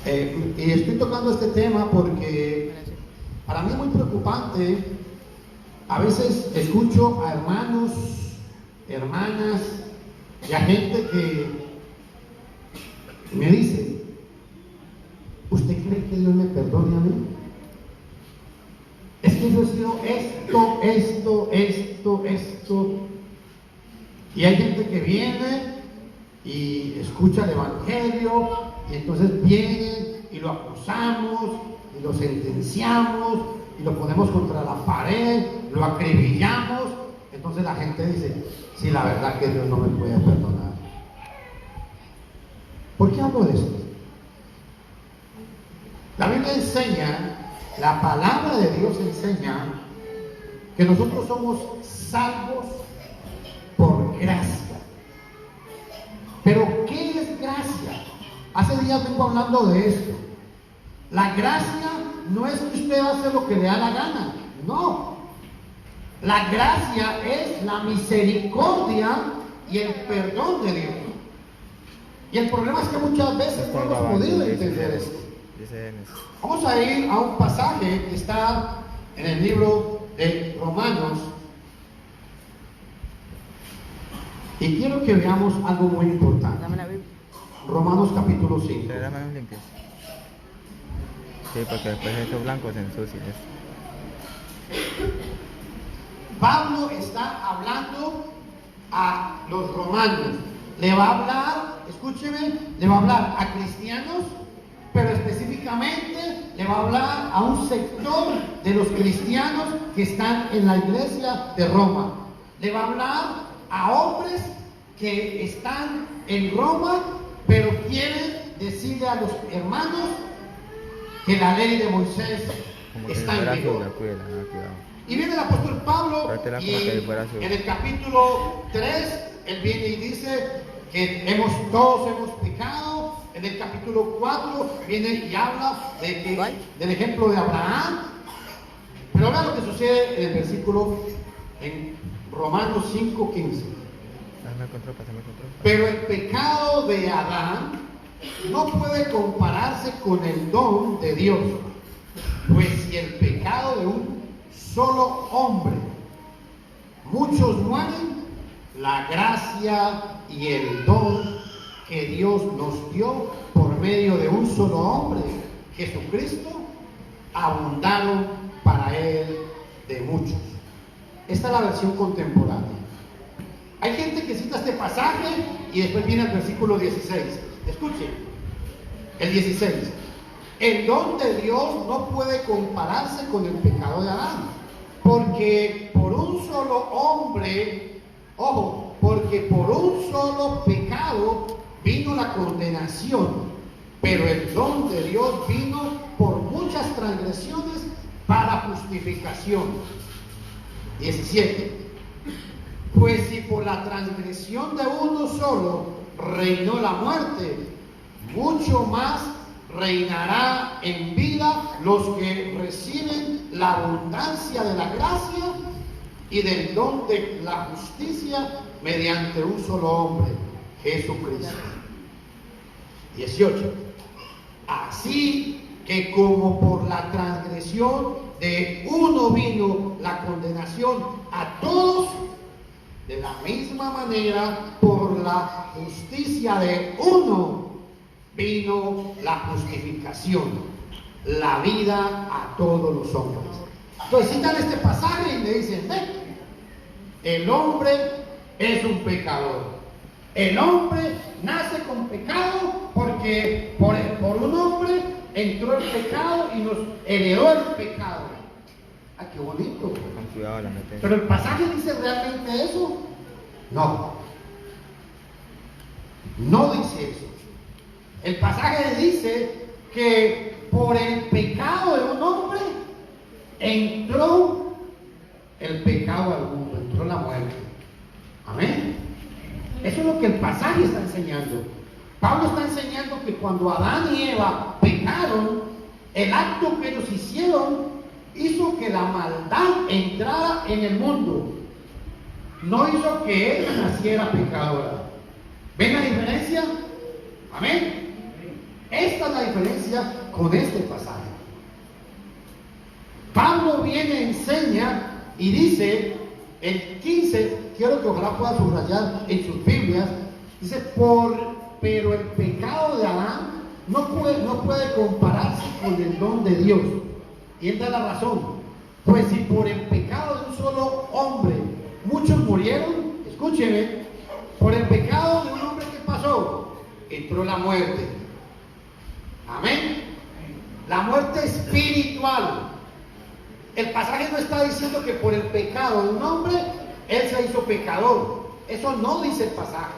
Y estoy tocando este tema porque para mí es muy preocupante. A veces escucho a hermanos, hermanas y a gente que me dice: ¿usted cree que Dios me perdone a mí? Es que yo he sido esto. Y hay gente que viene y escucha el Evangelio y entonces vienen y lo acusamos y lo sentenciamos y lo ponemos contra la pared, lo acribillamos. Entonces la gente dice: sí, la verdad que Dios no me puede perdonar. ¿Por qué hablo de esto? La Biblia enseña, la palabra de Dios enseña que nosotros somos salvos por gracia. Pero ¿qué es gracia? Hace días vengo hablando de esto. La gracia no es que usted va a hacer lo que le da la gana, no. La gracia es la misericordia y el perdón de Dios. Y el problema es que muchas veces no hemos podido entender esto. Vamos a ir a un pasaje que está en el libro de Romanos. Y quiero que veamos algo muy importante. Romanos capítulo 5. Sí, porque después estos blancos se ensucian. Pablo está hablando a los romanos. Le va a hablar, escúcheme, le va a hablar a cristianos, pero específicamente le va a hablar a un sector de los cristianos que están en la iglesia de Roma. Le va a hablar a hombres que están en Roma, pero quieren decirle a los hermanos que la ley de Moisés está en vigor. Y viene el apóstol Pablo y en el capítulo 3 él viene y dice que todos hemos pecado. En el capítulo 4 viene y habla del ejemplo de Abraham. Pero vean lo que sucede en el versículo en Romanos 5:15. Pero el pecado de Adán no puede compararse con el don de Dios, pues si el pecado de un solo hombre muchos mueren, la gracia y el don que Dios nos dio por medio de un solo hombre, Jesucristo, abundaron para él de muchos. Esta es la versión contemporánea. Hay gente que cita este pasaje y después viene el versículo 16. Escuchen, el 16. El don de Dios no puede compararse con el pecado de Adán, porque por un solo hombre, porque por un solo pecado vino la condenación, pero el don de Dios vino por muchas transgresiones para justificación. 17. Pues si por la transgresión de uno solo reinó la muerte, mucho más reinará en vida los que reciben la abundancia de la gracia y del don de la justicia mediante un solo hombre, Jesucristo. 18. Así que como por la transgresión de uno vino la condenación a todos, de la misma manera por la justicia de uno vino la justificación, la vida a todos los hombres. Entonces citan este pasaje y le dicen: el hombre es un pecador. El hombre nace con pecado porque por un hombre entró el pecado y nos heredó el pecado. ¡Ah, qué bonito! Pero el pasaje dice realmente eso. No dice eso. El pasaje dice que por el pecado de un hombre entró el pecado al mundo, entró la muerte. Amén. Eso es lo que el pasaje está enseñando. Pablo está enseñando que cuando Adán y Eva pecaron, el acto que ellos hicieron hizo que la maldad entrara en el mundo. No hizo que ella naciera pecadora. ¿Ven la diferencia? Amén. Esta es la diferencia con este pasaje. Pablo viene, enseña y dice, el 15, quiero que ojalá pueda subrayar en sus Biblias, dice, pero el pecado de Adán no puede compararse con el don de Dios. Y esta es la razón. Pues si por el pecado de un solo hombre muchos murieron, escúcheme, por el pecado de un hombre, ¿qué pasó? Entró la muerte. Amén. La muerte espiritual. El pasaje no está diciendo que por el pecado de un hombre, él se hizo pecador. Eso no dice el pasaje.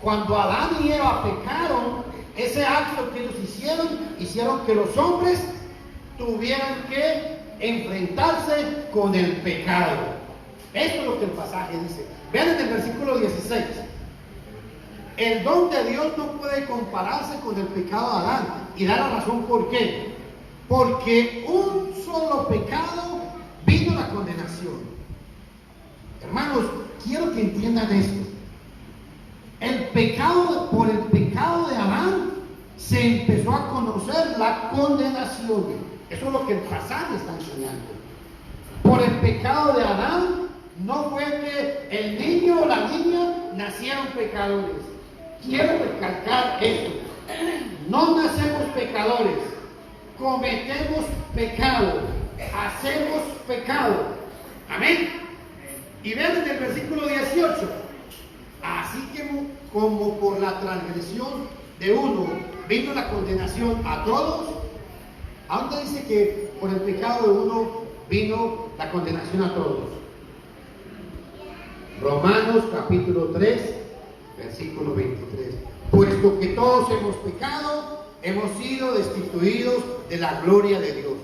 Cuando Adán y Eva pecaron, ese acto que ellos hicieron que los hombres tuvieran que enfrentarse con el pecado. Esto es lo que el pasaje dice. Vean en el versículo 16. El don de Dios no puede compararse con el pecado de Adán. Y da la razón por qué. Porque un solo pecado vino la condenación. Hermanos, quiero que entiendan esto. Por el pecado de Adán se empezó a conocer la condenación. Eso es lo que el pasaje está enseñando. Por el pecado de Adán no fue que el niño o la niña nacieron pecadores. Quiero recalcar esto. No nacemos pecadores. Cometemos pecado. Hacemos pecado. Amén. Y vean en el versículo 18. Así que como por la transgresión de uno vino la condenación a todos. ¿A dónde dice que por el pecado de uno vino la condenación a todos? Romanos capítulo 3, versículo 23. Puesto que todos hemos pecado, hemos sido destituidos de la gloria de Dios.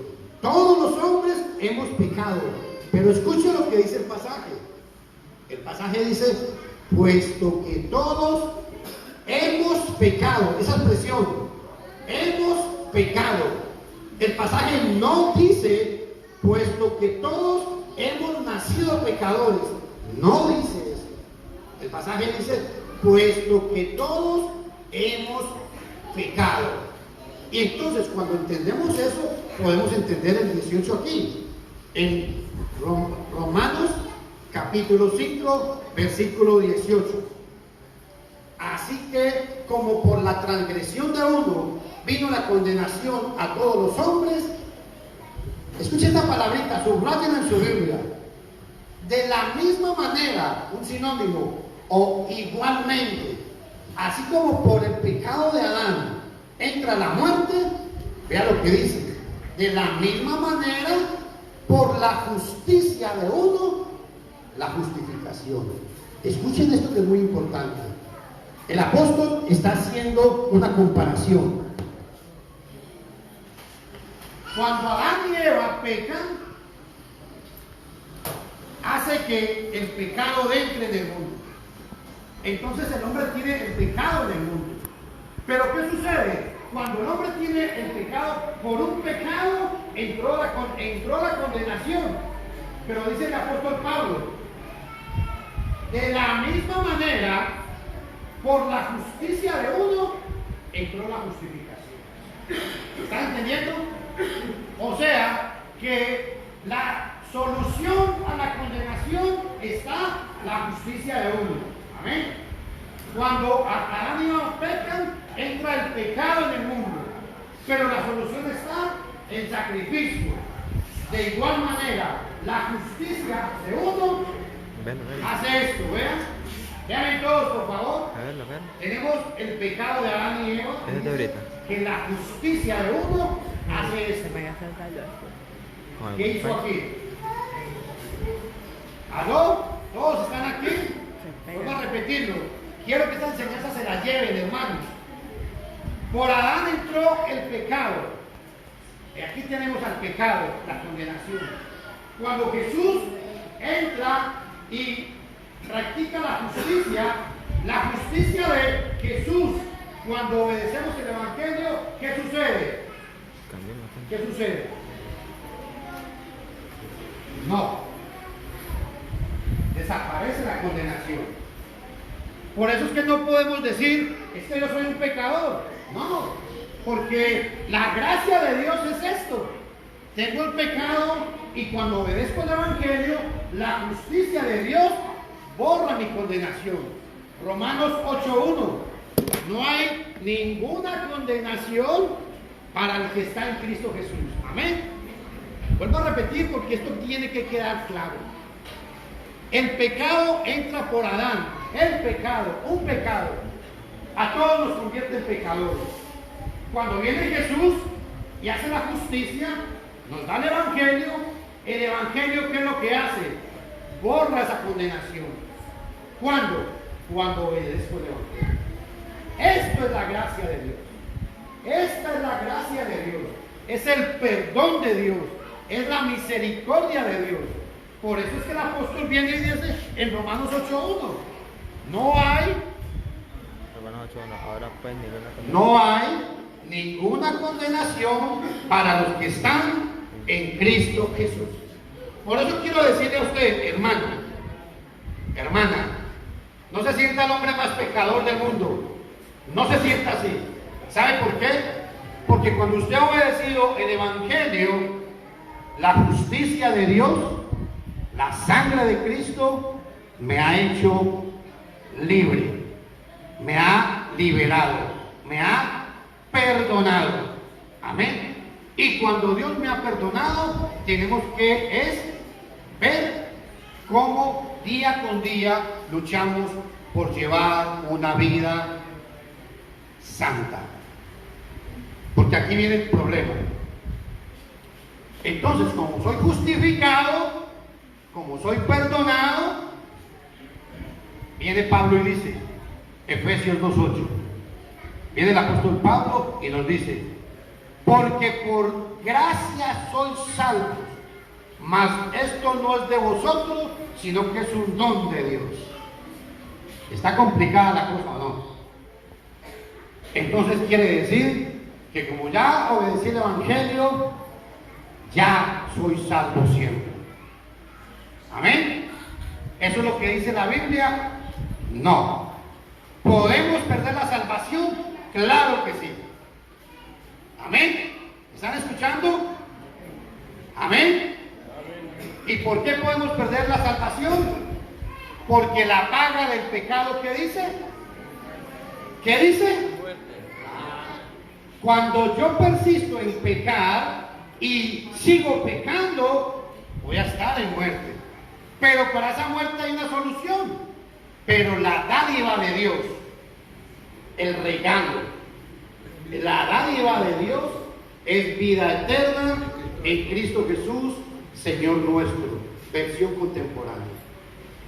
Todos los hombres hemos pecado. Pero escuchen lo que dice el pasaje. El pasaje dice, puesto que todos hemos pecado. Esa expresión, hemos pecado. El pasaje no dice, puesto que todos hemos nacido pecadores. No dice eso. El pasaje dice, puesto que todos hemos pecado. Y entonces, cuando entendemos eso, podemos entender el 18 aquí. En Romanos, capítulo 5, versículo 18. Así que, como por la transgresión de uno vino la condenación a todos los hombres. Escuchen esta palabrita, subrayen en su Biblia. De la misma manera, un sinónimo, o igualmente, así como por el pecado de Adán entra la muerte, vea lo que dice. De la misma manera, por la justicia de uno, la justificación. Escuchen esto que es muy importante. El apóstol está haciendo una comparación. Cuando Adán y Eva pecan, hace que el pecado entre en el mundo. Entonces el hombre tiene el pecado en el mundo. Pero ¿qué sucede? Cuando el hombre tiene el pecado, por un pecado entró la condenación. Pero dice el apóstol Pablo, de la misma manera, por la justicia de uno, entró la justificación. ¿Están entendiendo? O sea, que la solución a la condenación está la justicia de uno. Amén. Cuando Adán y Eva pecan, entra el pecado en el mundo. Pero la solución está en sacrificio. De igual manera, la justicia de uno hace esto. Vean. Vean todos, por favor. Tenemos el pecado de Adán y Eva. Que la justicia de uno hace esto. ¿Qué hizo aquí? ¿Aló? ¿Todos están aquí? Vamos a repetirlo. Quiero que esta enseñanza se la lleven, hermanos. Por Adán entró el pecado. Y aquí tenemos al pecado, la condenación. Cuando Jesús entra y practica la justicia de Jesús, cuando obedecemos el Evangelio, ¿qué sucede? ¿Qué sucede? No. Desaparece la condenación. Por eso es que no podemos decir, es que yo soy un pecador. No. Porque la gracia de Dios es esto. Tengo el pecado y cuando obedezco el Evangelio, la justicia de Dios borra mi condenación. Romanos 8:1. No hay ninguna condenación para el que está en Cristo Jesús. Amén. Vuelvo a repetir porque esto tiene que quedar claro. El pecado entra por Adán. El pecado, un pecado, a todos nos convierte en pecadores. Cuando viene Jesús y hace la justicia, nos da el Evangelio. El Evangelio, ¿qué es lo que hace? Borra esa condenación. ¿Cuándo? Cuando obedezco el Evangelio. Esto es la gracia de Dios. Esta es la gracia de Dios. Es el perdón de Dios. Es la misericordia de Dios. Por eso es que el apóstol viene y dice en Romanos 8:1, no hay ninguna condenación para los que están en Cristo Jesús. Por eso quiero decirle a usted, hermano, hermana, no se sienta el hombre más pecador del mundo. No se sienta así. ¿Sabe por qué? Porque cuando usted ha obedecido el Evangelio, la justicia de Dios, la sangre de Cristo me ha hecho libre, me ha liberado, me ha perdonado. Amén. Y cuando Dios me ha perdonado, tenemos que ver cómo día con día luchamos por llevar una vida santa. Porque aquí viene el problema. Entonces, como soy justificado, como soy perdonado, viene Pablo y dice, Efesios 2:8, viene el apóstol Pablo y nos dice, porque por gracia sois salvos, mas esto no es de vosotros, sino que es un don de Dios. ¿Está complicada la cosa o no? Entonces quiere decir que como ya obedecí el Evangelio, ya soy salvo siempre. Amén. ¿Eso es lo que dice la Biblia? No. ¿Podemos perder la salvación? Claro que sí. Amén. ¿Están escuchando? Amén. ¿Y por qué podemos perder la salvación? Porque la paga del pecado, ¿qué dice? ¿Qué dice? Cuando yo persisto en pecar y sigo pecando, voy a estar en muerte. Pero para esa muerte hay una solución. Pero la dádiva de Dios, el regalo, la dádiva de Dios es vida eterna en Cristo Jesús, Señor nuestro. Versión contemporánea.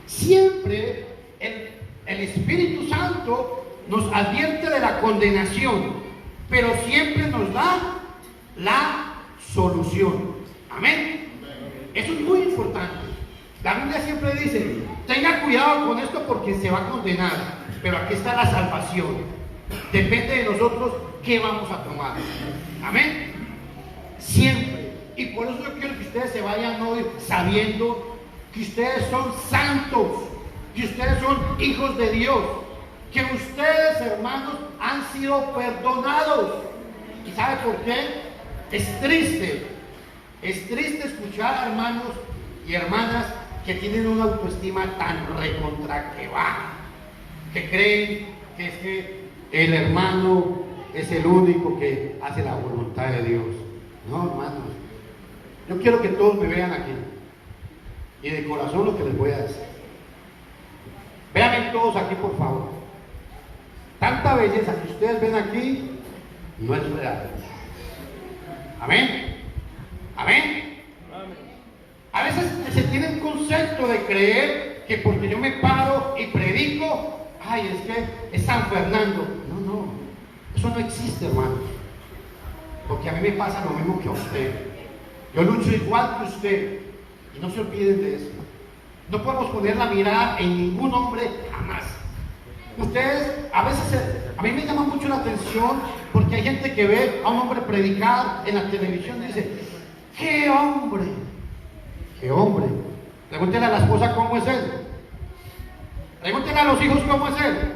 Siempre el Espíritu Santo nos advierte de la condenación, pero siempre nos da la solución. Amén. Eso es muy importante. La Biblia siempre dice, tenga cuidado con esto porque se va a condenar, pero aquí está la salvación. Depende de nosotros qué vamos a tomar. Amén. Siempre. Y por eso yo quiero que ustedes se vayan hoy sabiendo que ustedes son santos, que ustedes son hijos de Dios, que ustedes, hermanos, han sido perdonados. ¿Y sabe por qué? Es triste escuchar a hermanos y hermanas que tienen una autoestima tan recontra que baja, que creen que es que el hermano es el único que hace la voluntad de Dios. No, hermanos, yo quiero que todos me vean aquí y de corazón lo que les voy a decir. Véanme todos aquí, por favor. Tanta belleza que ustedes ven aquí no es real. Amén. Amén. A veces se tiene un concepto de creer que porque yo me paro y predico, ay, es que es San Fernando. No, eso no existe, hermanos. Porque a mí me pasa lo mismo que a usted. Yo lucho igual que usted. Y no se olviden de eso. No podemos poner la mirada en ningún hombre jamás. Ustedes, a veces, a mí me llama mucho la atención porque hay gente que ve a un hombre predicar en la televisión y dice, ¡qué hombre! ¡Qué hombre! Pregúntenle a la esposa cómo es él. Pregúntenle a los hijos cómo es él.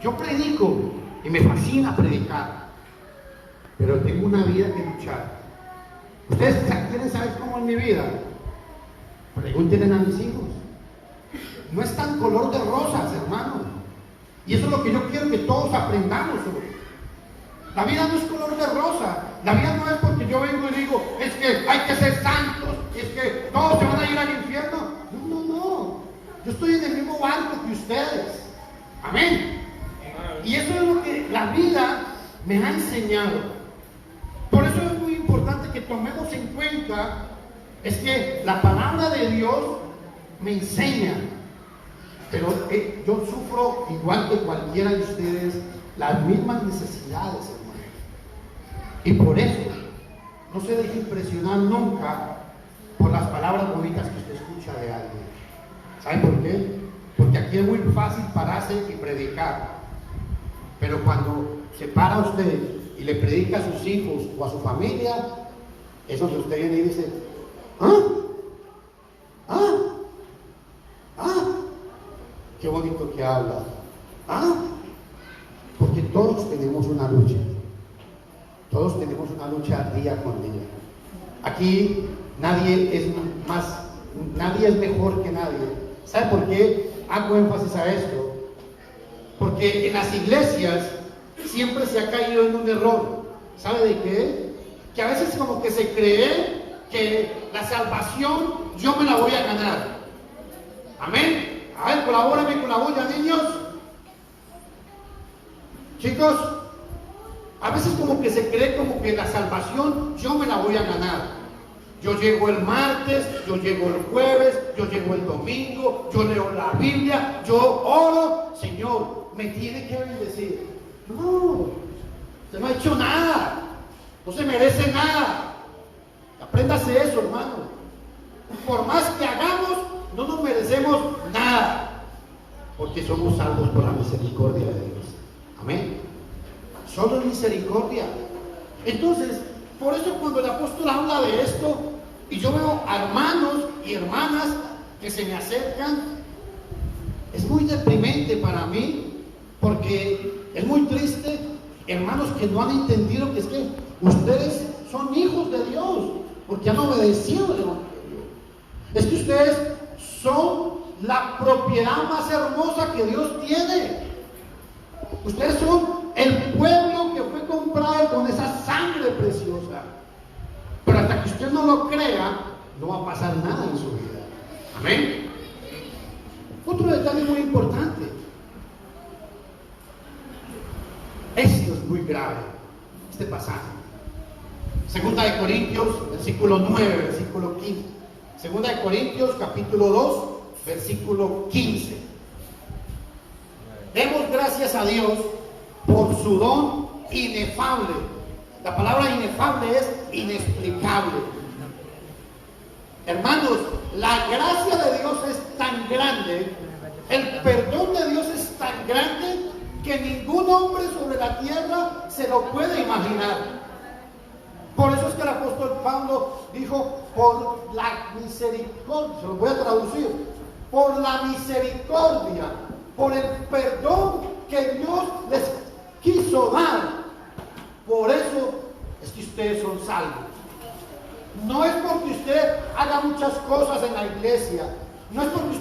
Yo predico y me fascina predicar, pero tengo una vida que luchar. ¿Ustedes quieren saber cómo es mi vida? Pregúntenle a mis hijos. No es tan color de rosas, hermano. Y eso es lo que yo quiero que todos aprendamos hoy. La vida no es color de rosa. La vida no es porque yo vengo y digo, es que hay que ser santos, es que todos se van a ir al infierno. No, no, no. Yo estoy en el mismo barco que ustedes. Amén. Y eso es lo que la vida me ha enseñado. Por eso es muy importante que tomemos en cuenta, es que la palabra de Dios me enseña. Pero yo sufro, igual que cualquiera de ustedes, las mismas necesidades, hermano. Y por eso, no se deje impresionar nunca por las palabras bonitas que usted escucha de alguien. ¿Sabe por qué? Porque aquí es muy fácil pararse y predicar. Pero cuando se para usted y le predica a sus hijos o a su familia, es donde usted viene y dice, qué bonito que habla. Porque todos tenemos una lucha. Todos tenemos una lucha día con día. Aquí nadie es mejor que nadie. ¿Sabe por qué hago énfasis a esto? Porque en las iglesias siempre se ha caído en un error. ¿Sabe de qué? Que a veces como que se cree que la salvación yo me la voy a ganar. Amén. A ver, colabórenme con la bulla, niños. Chicos, a veces como que se cree como que la salvación yo me la voy a ganar. Yo llego el martes, yo llego el jueves, yo llego el domingo, yo leo la Biblia, yo oro. Señor, me tiene que bendecir. No, usted no ha hecho nada. No se merece nada. Apréndase eso, hermano. Por más que hagamos, no nos merecemos nada, porque somos salvos por la misericordia de Dios. Amén. Solo es misericordia. Entonces, por eso cuando el apóstol habla de esto, y yo veo a hermanos y hermanas que se me acercan, es muy deprimente para mí, porque es muy triste, hermanos que no han entendido que es que ustedes son hijos de Dios, porque han obedecido el evangelio. Es que ustedes son la propiedad más hermosa que Dios tiene. Ustedes son el pueblo que fue comprado con esa sangre preciosa. Pero hasta que usted no lo crea, no va a pasar nada en su vida. Amén. Otro detalle muy importante. Esto es muy grave, este pasaje. Segunda de Corintios, versículo 9, versículo 15. Segunda de Corintios, capítulo 2, versículo 15. Demos gracias a Dios por su don inefable. La palabra inefable es inexplicable. Hermanos, la gracia de Dios es tan grande, el perdón de Dios es tan grande, que ningún hombre sobre la tierra se lo puede imaginar. Por eso es que el apóstol Pablo dijo, por la misericordia, se lo voy a traducir, por la misericordia, por el perdón que Dios les quiso dar. Por eso es que ustedes son salvos. No es porque usted haga muchas cosas en la iglesia, no es porque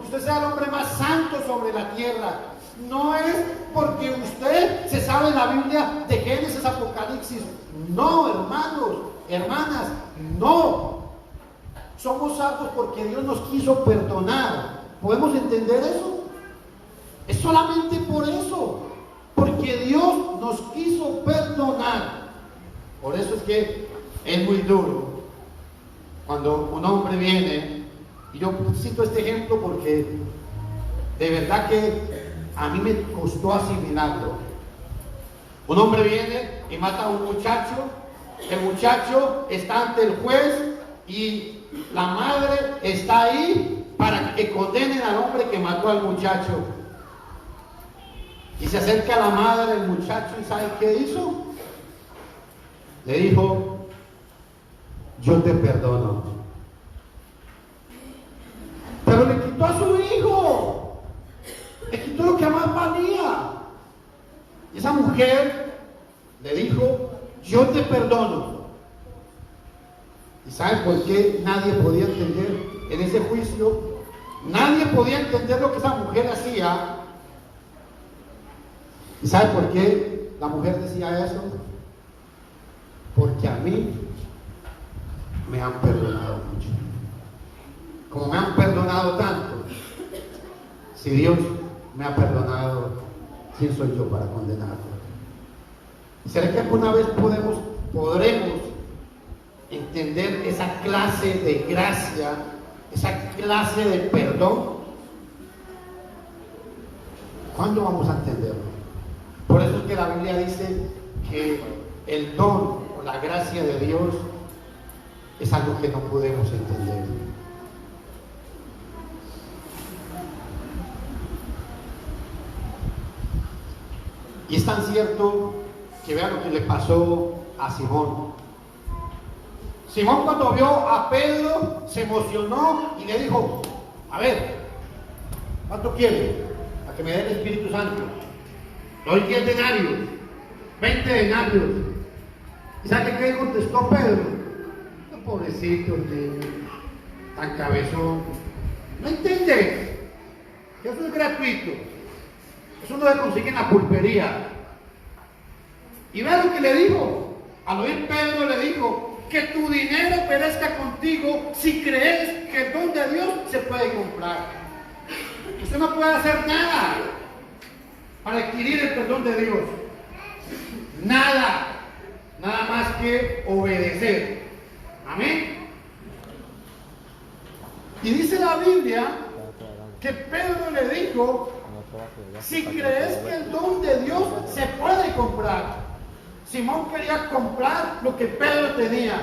usted sea el hombre más santo sobre la tierra, no es porque usted se sabe la Biblia de Génesis, Apocalipsis. No, hermanos, hermanas, no. Somos salvos porque Dios nos quiso perdonar. ¿Podemos entender eso? Es solamente por eso, porque Dios nos quiso perdonar. Por eso es que es muy duro cuando un hombre viene, y yo cito este ejemplo porque de verdad que a mí me costó asimilarlo. Un hombre viene y mata a un muchacho, el muchacho está ante el juez y la madre está ahí para que condenen al hombre que mató al muchacho. Y se acerca a la madre del muchacho y ¿sabe qué hizo? Le dijo, yo te perdono. Pero le quitó a su hijo, le quitó lo que más valía. Y esa mujer le dijo, yo te perdono. ¿Y saben por qué nadie podía entender en ese juicio? Nadie podía entender lo que esa mujer hacía. ¿Y saben por qué la mujer decía eso? Porque a mí me han perdonado mucho. Como me han perdonado tanto, si Dios me ha perdonado, ¿quién soy yo para condenarlo? ¿Será que alguna vez podremos entender esa clase de gracia, esa clase de perdón? ¿Cuándo vamos a entenderlo? Por eso es que la Biblia dice que el don o la gracia de Dios es algo que no podemos entender. Y es tan cierto que vean lo que le pasó a Simón. Simón, cuando vio a Pedro, se emocionó y le dijo, a ver, ¿cuánto quiere? A que me dé el Espíritu Santo. Doy 10 denarios, 20 denarios. ¿Y sabe qué contestó Pedro? No, pobrecito, tan cabezón. ¿No entiendes? Que eso es gratuito. Eso no se consigue en la pulpería. Y vea lo que le dijo. Al oír Pedro le dijo, que tu dinero perezca contigo si crees que el don de Dios se puede comprar. Usted no puede hacer nada para adquirir el perdón de Dios. Nada. Nada más que obedecer. Amén. Y dice la Biblia que Pedro le dijo, si crees que el don de Dios se puede comprar. Simón quería comprar lo que Pedro tenía.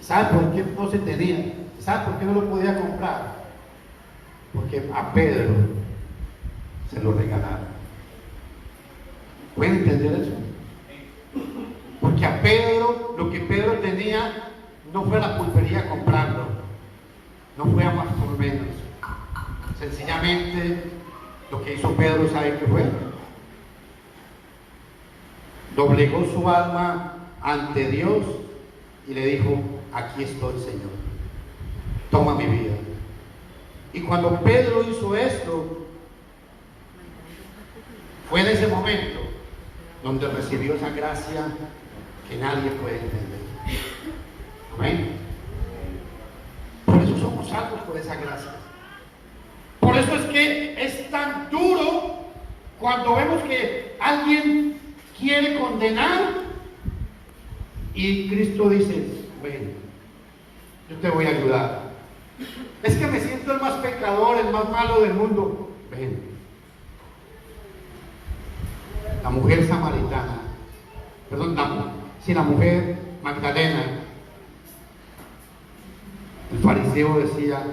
¿Sabe por qué no se tenía? ¿Sabe por qué no lo podía comprar? Porque a Pedro se lo regalaron. ¿Pueden entender eso? Porque a Pedro, lo que Pedro tenía, no fue a la pulpería a comprarlo. No fue a más por menos. Sencillamente, lo que hizo Pedro, ¿sabe qué fue? Doblegó su alma ante Dios y le dijo, aquí estoy, Señor, toma mi vida. Y cuando Pedro hizo esto, fue en ese momento donde recibió esa gracia que nadie puede entender. Amén. Por eso somos salvos, por esa gracia. Por eso es que es tan duro cuando vemos que alguien quiere condenar y Cristo dice, ven, yo te voy a ayudar. Es que me siento el más pecador, el más malo del mundo. Ven. La mujer samaritana, perdón, la mujer Magdalena, el fariseo decía,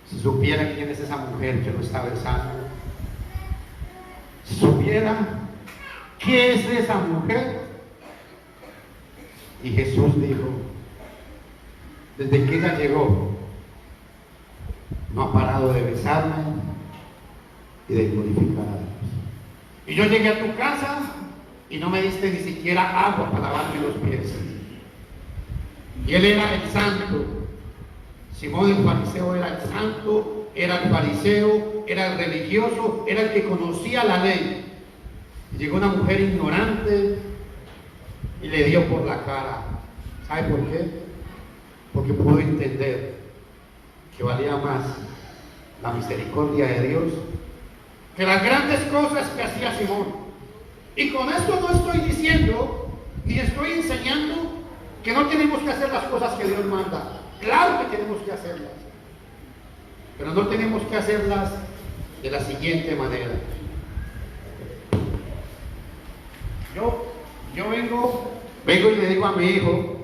si supiera quién es esa mujer que lo está besando, si supiera ¿qué es esa mujer? Y Jesús dijo, desde que ella llegó, no ha parado de besarme y de glorificar a Dios. Y yo llegué a tu casa y no me diste ni siquiera agua para lavarme los pies. Y él era el santo. Simón el fariseo era el santo, era el fariseo, era el religioso, era el que conocía la ley. Llegó una mujer ignorante y le dio por la cara. ¿Sabe por qué? Porque pudo entender que valía más la misericordia de Dios que las grandes cosas que hacía Simón. Y con esto no estoy diciendo ni estoy enseñando que no tenemos que hacer las cosas que Dios manda. Claro que tenemos que hacerlas, pero no tenemos que hacerlas de la siguiente manera. Yo vengo y le digo a mi hijo,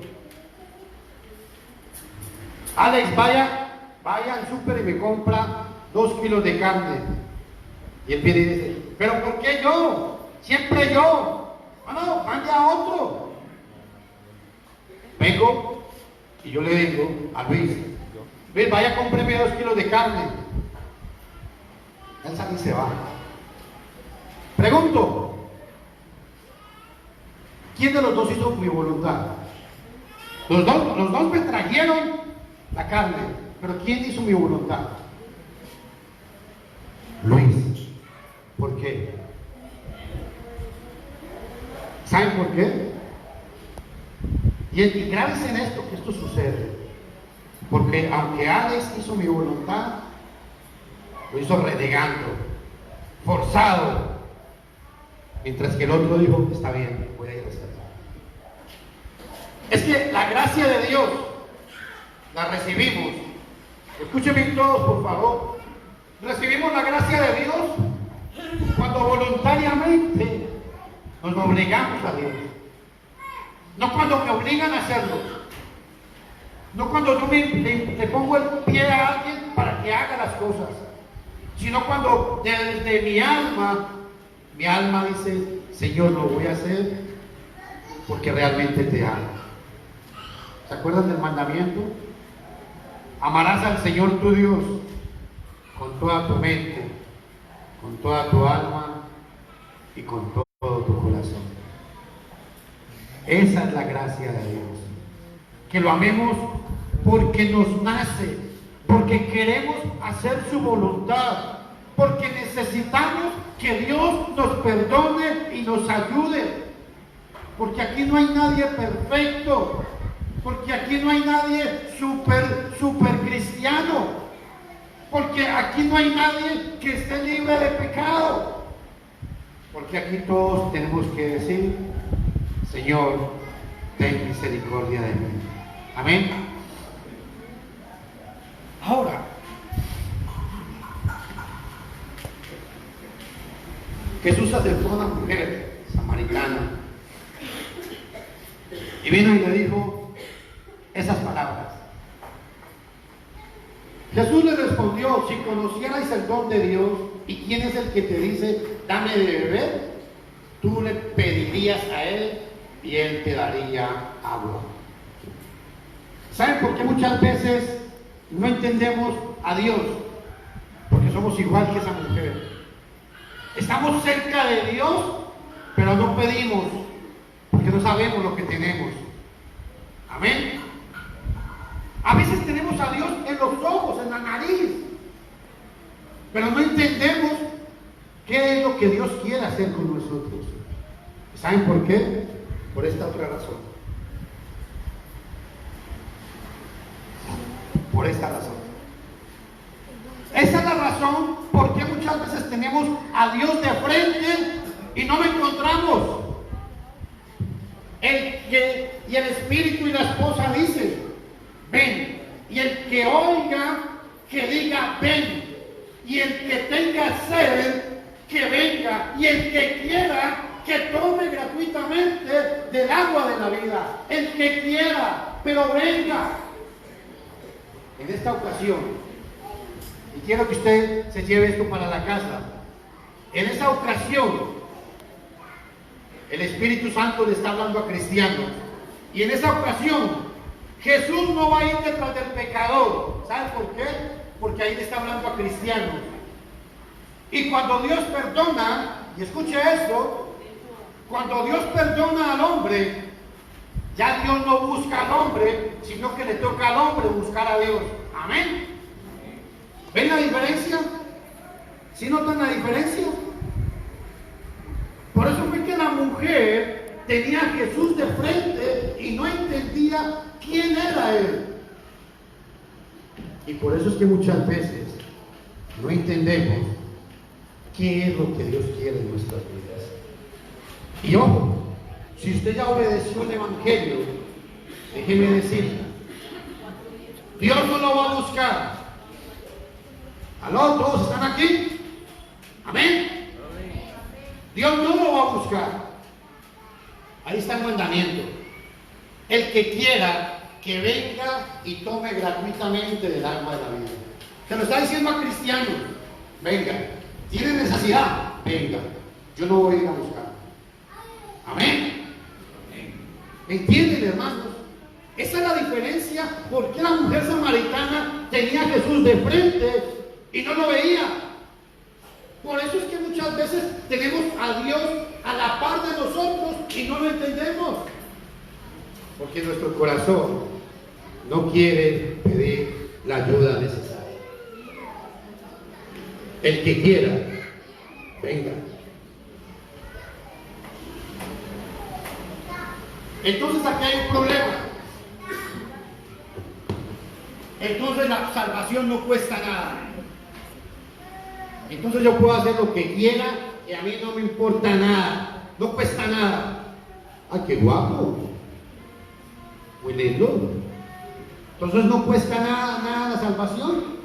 Alex, vaya al súper y me compra 2 kilos de carne. Y él viene y dice, ¿pero por qué yo? Siempre yo. No, mande a otro. Vengo y yo le digo a Luis, vaya, cómpreme 2 kilos de carne. Él sale y se va. Pregunto, ¿Quién de los dos hizo mi voluntad? Los dos me trajeron la carne, pero ¿quién hizo mi voluntad? Luis. ¿Por qué? ¿Saben por qué? Y grábense en esto, que esto sucede. Porque aunque Alex hizo mi voluntad, lo hizo renegando, forzado, mientras que el otro dijo, está bien, voy a ir a rescatar. Es que la gracia de Dios la recibimos. Escúchenme todos, por favor. Recibimos la gracia de Dios cuando voluntariamente nos obligamos a Dios. No cuando me obligan a hacerlo. No cuando yo le pongo el pie a alguien para que haga las cosas. Sino cuando desde mi alma dice, Señor, lo voy a hacer porque realmente te amo. ¿Se acuerdan del mandamiento? Amarás al Señor tu Dios con toda tu mente, con toda tu alma y con todo tu corazón. Esa es la gracia de Dios. Que lo amemos porque nos nace, porque queremos hacer su voluntad, porque necesitamos que Dios nos perdone y nos ayude. Porque aquí no hay nadie perfecto. Porque aquí no hay nadie super cristiano. Porque aquí no hay nadie que esté libre de pecado. Porque aquí todos tenemos que decir, Señor, ten misericordia de mí. Amén. Ahora, Jesús acercó a una mujer samaritana y vino y le dijo esas palabras. Jesús le respondió, si conocierais el don de Dios y quién es el que te dice, dame de beber, tú le pedirías a él y él te daría agua. ¿Saben por qué muchas veces no entendemos a Dios? Porque somos igual que esa mujer. Estamos cerca de Dios, pero no pedimos, porque no sabemos lo que tenemos. Amén. A veces tenemos a Dios en los ojos, en la nariz, pero no entendemos qué es lo que Dios quiere hacer con nosotros. ¿Saben por qué? Por esta otra razón. Por esta razón. Esa es la razón por qué muchas veces tenemos a Dios de frente y no lo encontramos. Y el Espíritu y la esposa dicen, ven. Y el que oiga, que diga, ven. Y el que tenga sed, que venga. Y el que quiera, que tome gratuitamente del agua de la vida. El que quiera, pero venga. En esta ocasión, y quiero que usted se lleve esto para la casa, en esa ocasión, el Espíritu Santo le está hablando a cristianos. Y en esa ocasión, Jesús no va a ir detrás del pecador. ¿Sabe por qué? Porque ahí le está hablando a cristianos. Y cuando Dios perdona, y escuche esto, cuando Dios perdona al hombre, ya Dios no busca al hombre, sino que le toca al hombre buscar a Dios. Amén. ¿Ven la diferencia? ¿Sí notan la diferencia? Por eso fue que la mujer tenía a Jesús de frente y no entendía quién era Él. Y por eso es que muchas veces no entendemos qué es lo que Dios quiere en nuestras vidas. Y ojo, si usted ya obedeció el Evangelio, déjeme decir, Dios no lo va a buscar. ¿Aló? ¿Todos están aquí? ¿Amén? Dios no lo va a buscar. Ahí está el mandamiento. El que quiera, que venga y tome gratuitamente del agua de la vida. Se lo está diciendo a cristianos. Venga. ¿Tiene necesidad? Venga. Yo no voy a ir a buscar. Amén. ¿Entienden, hermanos? Esa es la diferencia. ¿Por qué la mujer samaritana tenía a Jesús de frente y no lo veía? Por eso es que muchas veces tenemos a Dios a la par de nosotros y no lo entendemos. Porque nuestro corazón no quiere pedir la ayuda necesaria. El que quiera, venga. Entonces aquí hay un problema. Entonces la salvación no cuesta nada. Entonces yo puedo hacer lo que quiera y a mí no me importa nada. No cuesta nada. ¡Ay, qué guapo! Muy lindo. Entonces no cuesta nada la salvación.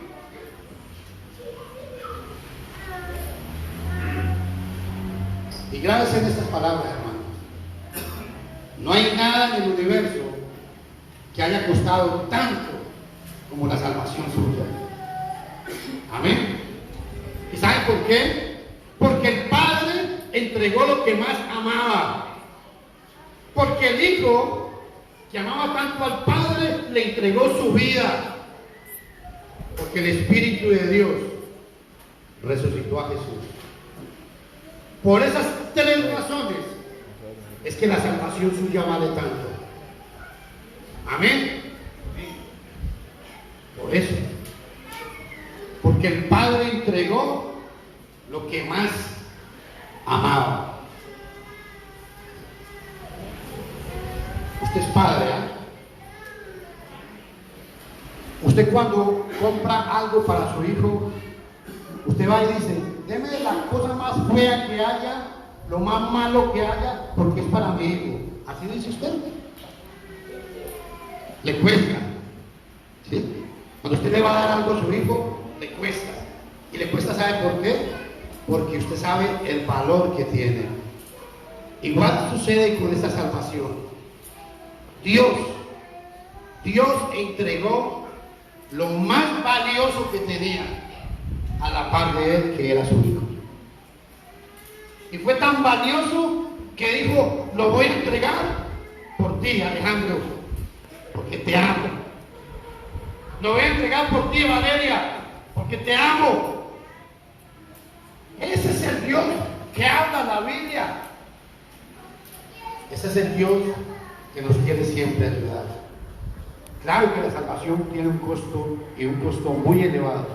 Y grábense en estas palabras, hermanos. No hay nada en el universo que haya costado tanto como la salvación suya. Amén. ¿Y saben por qué? Porque el Padre entregó lo que más amaba. Porque el Hijo, que amaba tanto al Padre, le entregó su vida. Porque el Espíritu de Dios resucitó a Jesús. Por esas tres razones es que la salvación suya vale tanto. Amén. Por eso. Porque el Padre entregó lo que más amaba. Usted es padre, ¿eh? Usted cuando compra algo para su hijo, usted va y dice, deme la cosa más fea que haya, lo más malo que haya, porque es para mi hijo. ¿Así dice usted? Le cuesta. ¿Sí? Cuando usted le va a dar algo a su hijo, le cuesta. Y le cuesta, ¿sabe por qué? Porque usted sabe el valor que tiene. Igual sucede con esta salvación. Dios entregó lo más valioso que tenía a la par de él, que era su hijo. Y fue tan valioso que dijo, lo voy a entregar por ti, Alejandro, porque te amo. Lo voy a entregar por ti, Valeria, porque te amo. Ese es el Dios que habla la Biblia. Ese es el Dios que nos quiere siempre ayudar. Claro que la salvación tiene un costo, y un costo muy elevado.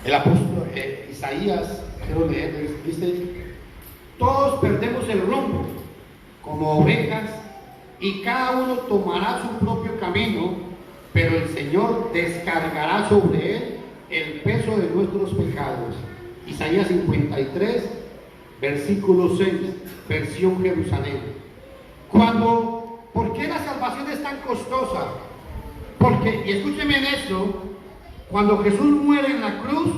El apóstol Isaías, quiero leer, dice, todos perdemos el rumbo como ovejas y cada uno tomará su propio camino, pero el Señor descargará sobre él el peso de nuestros pecados. Isaías 53, versículo 6, versión Jerusalén. ¿Por qué la salvación es tan costosa? Porque, y escúcheme en esto, cuando Jesús muere en la cruz,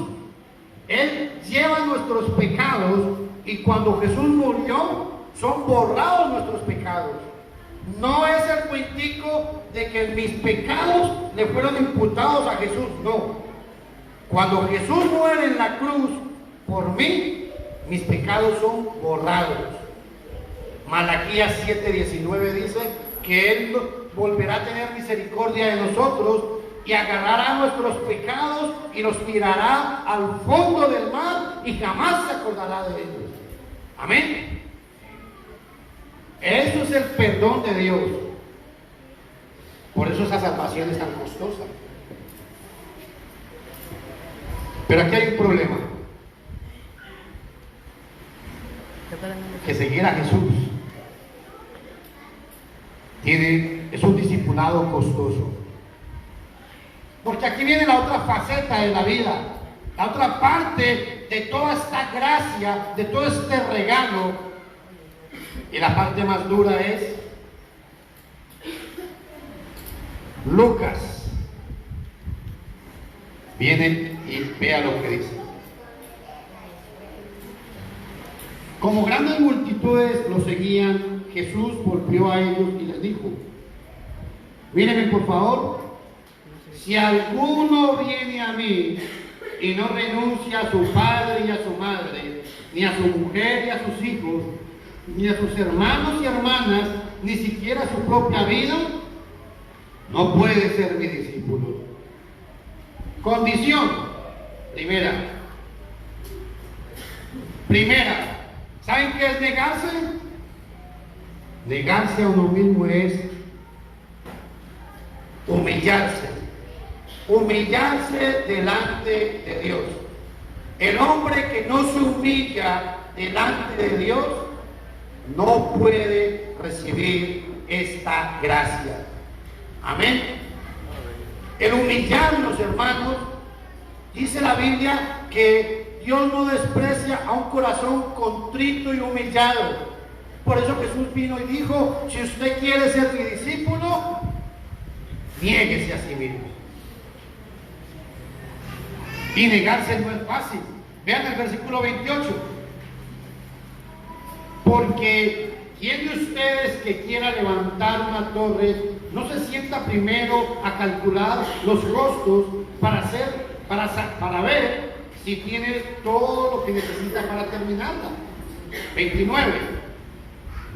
Él lleva nuestros pecados, y cuando Jesús murió, son borrados nuestros pecados. No es el cuentico de que mis pecados le fueron imputados a Jesús, no. Cuando Jesús muere en la cruz, por mí, mis pecados son borrados. Malaquías 7:19 dice que Él volverá a tener misericordia de nosotros y agarrará nuestros pecados y los tirará al fondo del mar y jamás se acordará de ellos. Amén. Eso es el perdón de Dios. Por eso esa salvación es tan costosa. Pero aquí hay un problema. Que seguir a Jesús es un discipulado costoso. Porque aquí viene la otra faceta de la vida, la otra parte de toda esta gracia, de todo este regalo. Y la parte más dura es Lucas. Viene y vea lo que dice. Como grandes multitudes lo seguían, Jesús volvió a ellos y les dijo, mírenme por favor, si alguno viene a mí y no renuncia a su padre y a su madre, ni a su mujer y a sus hijos, ni a sus hermanos y hermanas, ni siquiera a su propia vida, no puede ser mi discípulo. Condición, primera. Primera, ¿saben qué es negarse? Negarse a uno mismo es humillarse. Humillarse delante de Dios. El hombre que no se humilla delante de Dios no puede recibir esta gracia. Amén. El humillarnos, hermanos, dice la Biblia que Dios no desprecia a un corazón contrito y humillado. Por eso Jesús vino y dijo: si usted quiere ser mi discípulo, niéguese a sí mismo. Y negarse no es fácil. Vean el versículo 28. Porque ¿quién de ustedes que quiera levantar una torre no se sienta primero a calcular los costos para ver si tiene todo lo que necesita para terminarla? 29.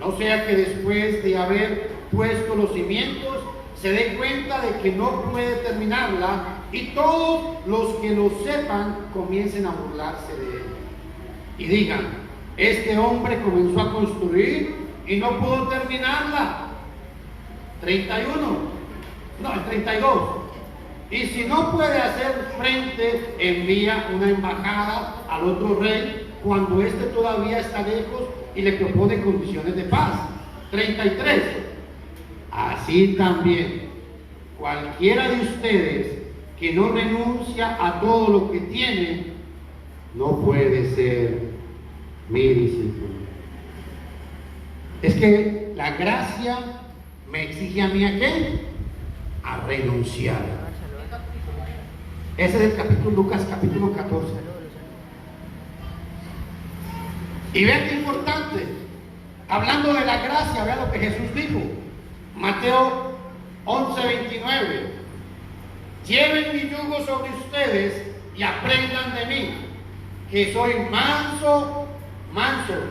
No sea que después de haber puesto los cimientos se dé cuenta de que no puede terminarla y todos los que lo sepan comiencen a burlarse de él y digan: este hombre comenzó a construir y no pudo terminarla. 31, no, el 32. Y si no puede hacer frente, envía una embajada al otro rey cuando éste todavía está lejos y le propone condiciones de paz. 33. Así también, cualquiera de ustedes que no renuncia a todo lo que tiene, no puede ser mi discípulo. Es que la gracia me exige a mí ¿a qué? A renunciar. Ese es el capítulo, Lucas capítulo 14. Y vean qué importante, hablando de la gracia, vean lo que Jesús dijo. Mateo 11:29. Lleven mi yugo sobre ustedes y aprendan de mí, que soy manso,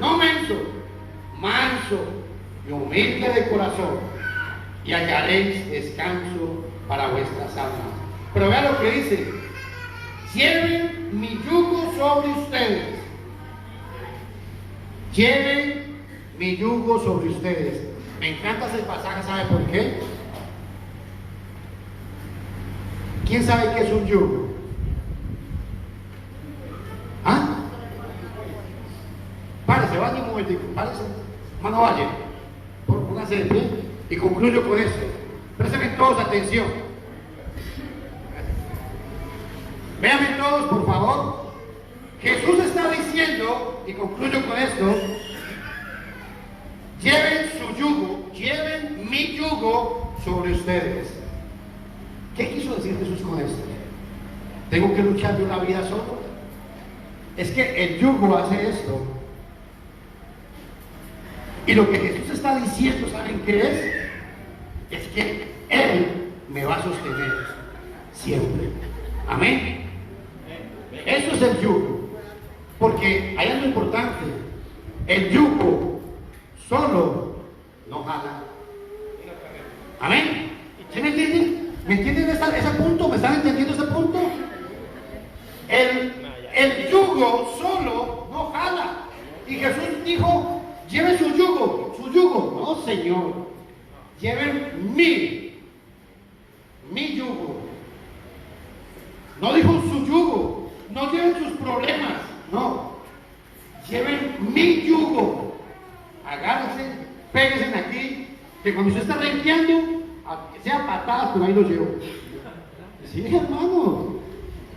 no menso, manso y humilde de corazón, y hallaréis descanso para vuestras almas. Pero vean lo que dice: lleven mi yugo sobre ustedes. Lleven mi yugo sobre ustedes. Me encanta ese pasaje, ¿sabe por qué? ¿Quién sabe qué es un yugo? ¿Ah? Párese, vaya un momentico, párese. Mano, vaya. Póngase de pie y concluyo con esto. Préstenme todos atención. Véanme todos, por favor. Jesús está diciendo, y concluyo con esto: lleven su yugo, lleven mi yugo sobre ustedes. ¿Qué quiso decir Jesús con esto? ¿Tengo que luchar de una vida solo? Es que el yugo hace esto. Y lo que Jesús está diciendo, ¿saben qué es? Es que Él me va a sostener siempre. Amén. Eso es el yugo. Porque hay algo importante. El yugo solo no jala. Amén. ¿Sí me entienden? ¿Me entienden ese punto? ¿Me están entendiendo ese punto? El yugo solo no jala. Y Jesús dijo: lleven su yugo. No, Señor. Lleven mi yugo. No dijo su yugo. No lleven sus problemas. No. Lleven mi yugo. Agárrense, péguense aquí, que cuando usted está renqueando, que sea patadas, pero ahí lo llevo. Sí, hermano.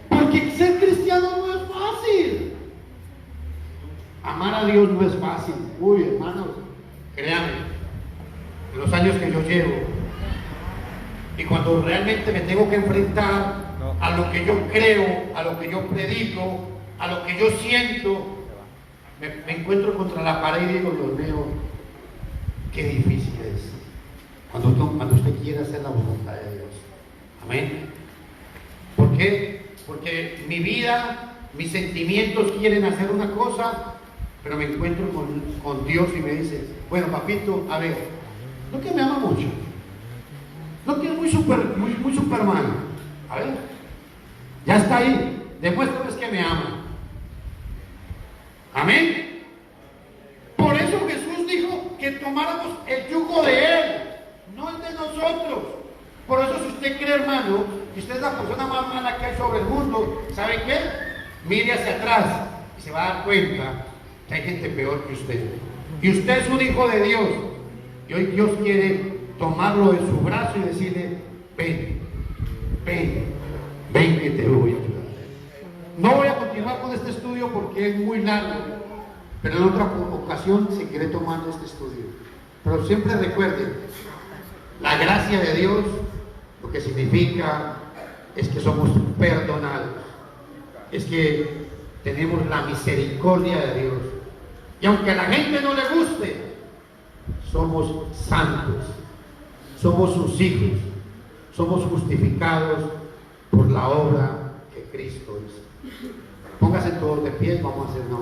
Porque ser cristiano no es fácil. Amar a Dios no es fácil. Uy, hermanos, créanme, en los años que yo llevo, y cuando realmente me tengo que enfrentar a lo que yo creo, a lo que yo predico, a lo que yo siento, me encuentro contra la pared y digo: Dios mío, qué difícil es cuando usted quiere hacer la voluntad de Dios. Amén. ¿Por qué? Porque mi vida, mis sentimientos quieren hacer una cosa, pero me encuentro con Dios y me dice: bueno, papito, a ver, no que me ama mucho, no que es muy superman, a ver, Ya está ahí. Demuéstrame que me ama. Amén. Por eso Jesús dijo que tomáramos el yugo de Él, no el de nosotros. Por eso, si usted cree, hermano, que usted es la persona más mala que hay sobre el mundo, ¿sabe qué? Mire hacia atrás y se va a dar cuenta que hay gente peor que usted. Y usted es un hijo de Dios. Y hoy Dios quiere tomarlo de su brazo y decirle: ven, ven, ven que te voy a ayudar. No voy a continuar con este estudio porque es muy largo, pero en otra ocasión seguiré tomando este estudio. Pero siempre recuerden, la gracia de Dios lo que significa es que somos perdonados, es que tenemos la misericordia de Dios. Y aunque a la gente no le guste, somos santos, somos sus hijos, somos justificados por la obra que Cristo hizo. Póngase todos de pie, vamos a hacer una